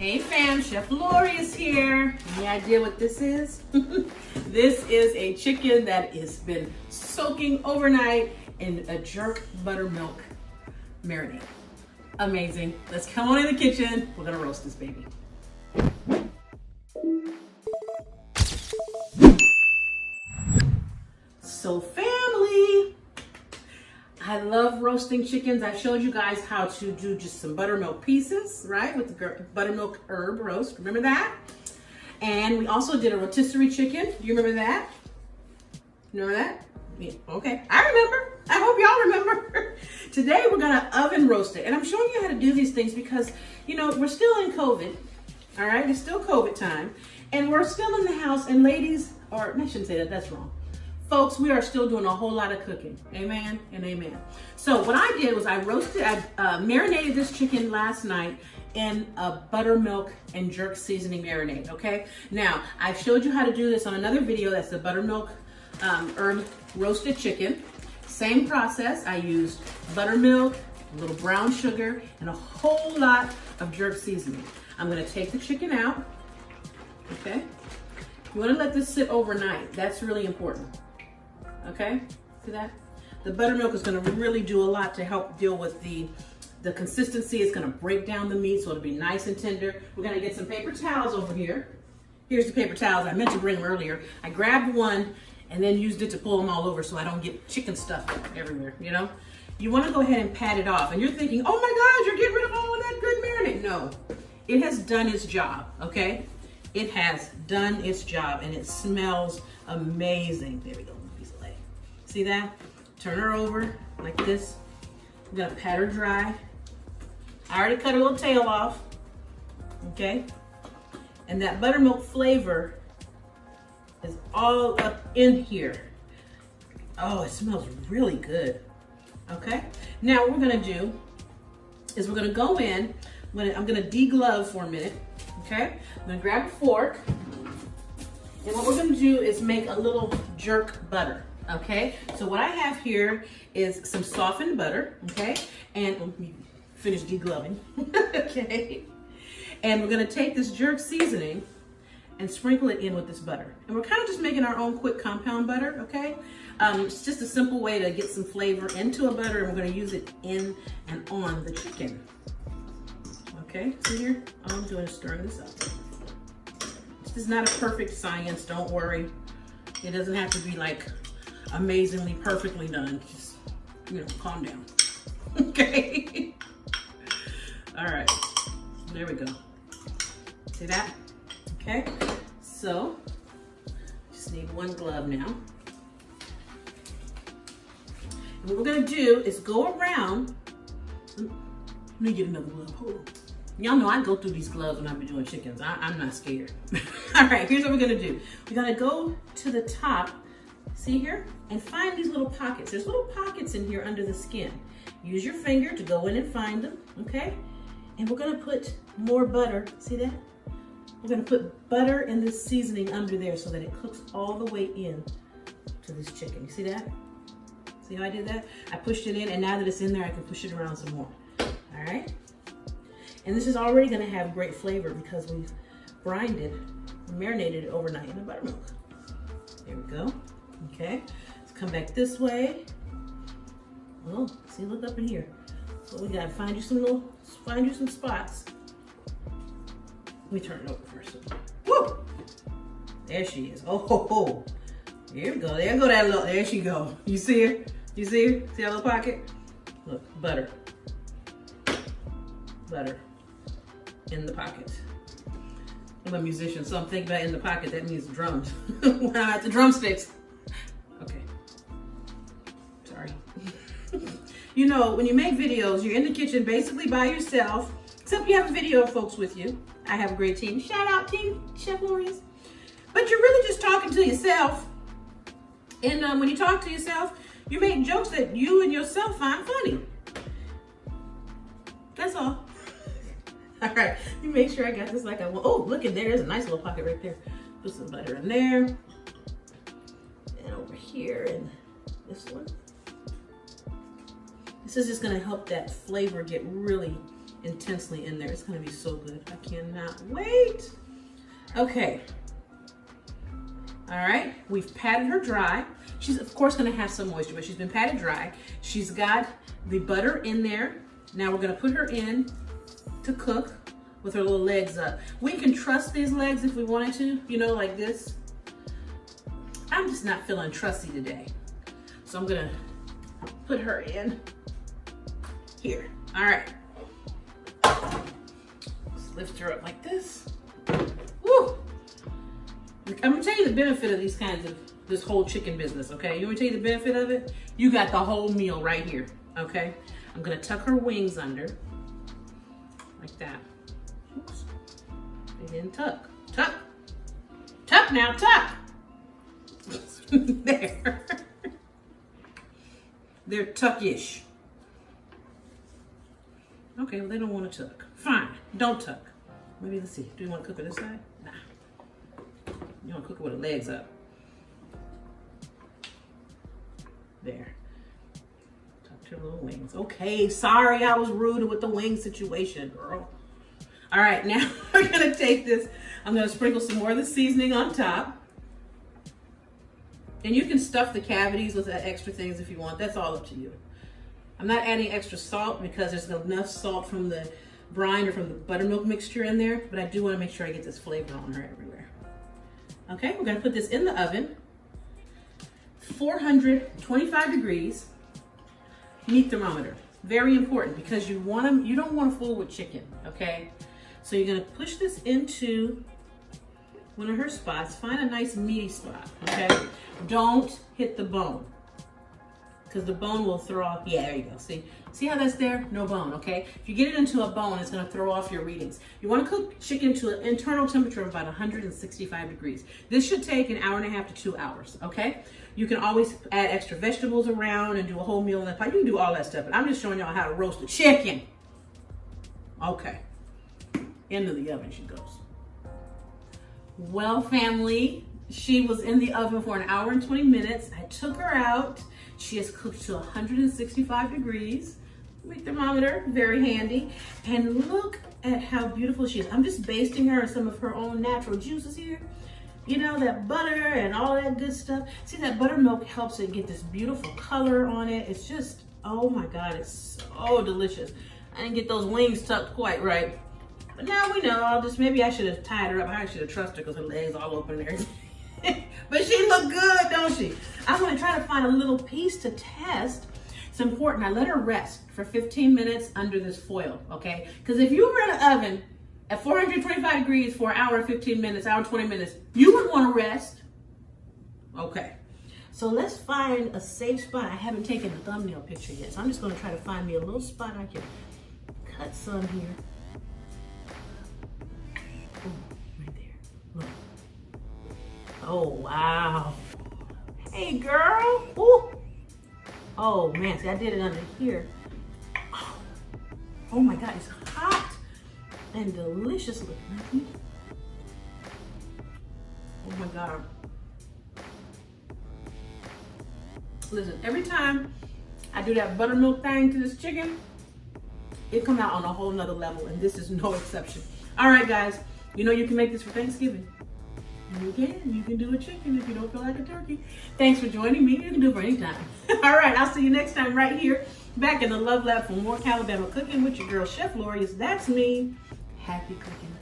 Hey fam, Chef Lorious here. Any idea what this is? This is a chicken that has been soaking overnight in a jerk buttermilk marinade. Amazing. Let's come on in the kitchen. We're gonna roast this baby. So family, I love roasting chickens. I showed you guys how to do just some buttermilk pieces, right? With the buttermilk herb roast, remember that? And we also did a rotisserie chicken. Do you remember that? Remember that? Yeah. Okay, I remember. I hope y'all remember. Today we're gonna oven roast it. And I'm showing you how to do these things because, you know, we're still in COVID, all right? It's still COVID time. And we're still in the house, and ladies, or I shouldn't say that, that's wrong. Folks, we are still doing a whole lot of cooking. Amen and amen. So what I did was I marinated this chicken last night in a buttermilk and jerk seasoning marinade, okay? Now, I showed you how to do this on another video. That's the buttermilk herb roasted chicken. Same process. I used buttermilk, a little brown sugar, and a whole lot of jerk seasoning. I'm gonna take the chicken out, okay? You wanna let this sit overnight. That's really important. Okay, see that? The buttermilk is gonna really do a lot to help deal with the consistency. It's gonna break down the meat so it'll be nice and tender. We're gonna get some paper towels over here. Here's the paper towels I meant to bring earlier. I grabbed one and then used it to pull them all over so I don't get chicken stuff everywhere, you know? You wanna go ahead and pat it off. And you're thinking, oh my God, you're getting rid of all of that good marinade. No, it has done its job, okay? It has done its job and it smells amazing. There we go. See that? Turn her over like this. I'm gonna pat her dry. I already cut her little tail off, okay? And that buttermilk flavor is all up in here. Oh, it smells really good, okay? Now what we're gonna do is we're gonna go in, I'm gonna deglove for a minute, okay? I'm gonna grab a fork, and what we're gonna do is make a little jerk butter. Okay, so what I have here is some softened butter, okay, and let me finish degloving, okay, and we're gonna take this jerk seasoning and sprinkle it in with this butter, and we're kind of just making our own quick compound butter, okay. It's just a simple way to get some flavor into a butter, and we're gonna use it in and on the chicken. Okay, see here, all I'm doing is stirring this up. This is not a perfect science, don't worry. It doesn't have to be like amazingly perfectly done. Just, you know, calm down. Okay. All right, there we go. See that? Okay, so just need one glove now. And what we're gonna do is go around. Let me get another glove. Hold on. Y'all know I go through these gloves when I be doing chickens. I'm not scared. All right, here's what we're gonna do. We're gonna go to the top, see here, and find these little pockets. There's little pockets in here under the skin. Use your finger to go in and find them, okay? And we're gonna put more butter, see that? We're gonna put butter in this seasoning under there so that it cooks all the way in to this chicken. You see that? See how I did that? I pushed it in, and now that it's in there, I can push it around some more, all right? And this is already gonna have great flavor because we've marinated it overnight in the buttermilk. There we go. Okay, let's come back this way. Oh, see, look up in here. So we gotta find you some spots. Let me turn it over first. Woo! There she is. Oh ho ho. There we go. There go that little. There she go. You see her? You see her? See that little pocket? Look, butter. Butter in the pocket. I'm a musician, so I'm thinking about in the pocket. That means drums. When I'm at the drumsticks. Okay. Sorry. You know, when you make videos, you're in the kitchen basically by yourself, except you have a video of folks with you. I have a great team. Shout out team Chef Lorious. But you're really just talking to yourself. And when you talk to yourself, you make jokes that you and yourself find funny. That's all. All right, let me make sure I got this like I want. Oh, look in there, there's a nice little pocket right there. Put some butter in there. And over here, and this one. This is just gonna help that flavor get really intensely in there. It's gonna be so good. I cannot wait. Okay. All right, we've patted her dry. She's of course gonna have some moisture, but she's been patted dry. She's got the butter in there. Now we're gonna put her in to cook with her little legs up. We can trust these legs if we wanted to, you know, like this. I'm just not feeling trusty today. So I'm gonna put her in here. All right. Let's lift her up like this. Woo! I'm gonna tell you the benefit of these kinds of, this whole chicken business, okay? You wanna tell you the benefit of it? You got the whole meal right here, okay? I'm gonna tuck her wings under, like that. Oops, they didn't tuck. Tuck, tuck now, tuck. There. They're tuckish. Okay, well they don't wanna tuck. Fine, don't tuck. Maybe let's see, do you wanna cook her this side? Nah. You want to cook it with the legs up. There. Tuck your little wings. Okay, sorry I was rude with the wing situation, girl. All right, now we're gonna take this. I'm gonna sprinkle some more of the seasoning on top. And you can stuff the cavities with extra things if you want. That's all up to you. I'm not adding extra salt because there's enough salt from the brine or from the buttermilk mixture in there, but I do want to make sure I get this flavor on her everywhere. Okay, we're gonna put this in the oven, 425 degrees, meat thermometer. Very important because you don't want to fool with chicken, okay? So you're gonna push this into one of her spots. Find a nice meaty spot, okay? Don't hit the bone because the bone will throw off. Yeah, there you go. See how that's there? No bone, okay? If you get it into a bone, it's gonna throw off your readings. You wanna cook chicken to an internal temperature of about 165 degrees. This should take an hour and a half to 2 hours, okay? You can always add extra vegetables around and do a whole meal in the pot. You can do all that stuff, but I'm just showing y'all how to roast the chicken. Okay, into the oven she goes. Well, family, she was in the oven for an hour and 20 minutes. I took her out. She is cooked to 165 degrees. Meat thermometer, very handy. And look at how beautiful she is. I'm just basting her in some of her own natural juices here. You know, that butter and all that good stuff. See, that buttermilk helps it get this beautiful color on it. It's just, oh my God, it's so delicious. I didn't get those wings tucked quite right. But now we know, maybe I should have tied her up. I should have trusted her because her legs all open there. But she looked good, don't she? I'm gonna try to find a little piece to test. It's important. I let her rest for 15 minutes under this foil, okay? Because if you were in an oven at 425 degrees for an hour and 15 minutes, hour and 20 minutes, you would want to rest. Okay. So let's find a safe spot. I haven't taken a thumbnail picture yet, so I'm just gonna try to find me a little spot I can cut some here. Oh, right there. Look. Oh, wow. Hey, girl. Ooh. Oh, man. See, I did it under here. Oh, my God. It's hot and delicious looking. Oh, my God. Listen, every time I do that buttermilk thing to this chicken, it comes out on a whole nother level, and this is no exception. All right, guys. You know you can make this for Thanksgiving. You can do a chicken if you don't feel like a turkey. Thanks for joining me. You can do it for any time. All right, I'll see you next time right here, back in the Love Lab for more Calabama cooking with your girl, Chef Lorious. That's me. Happy cooking.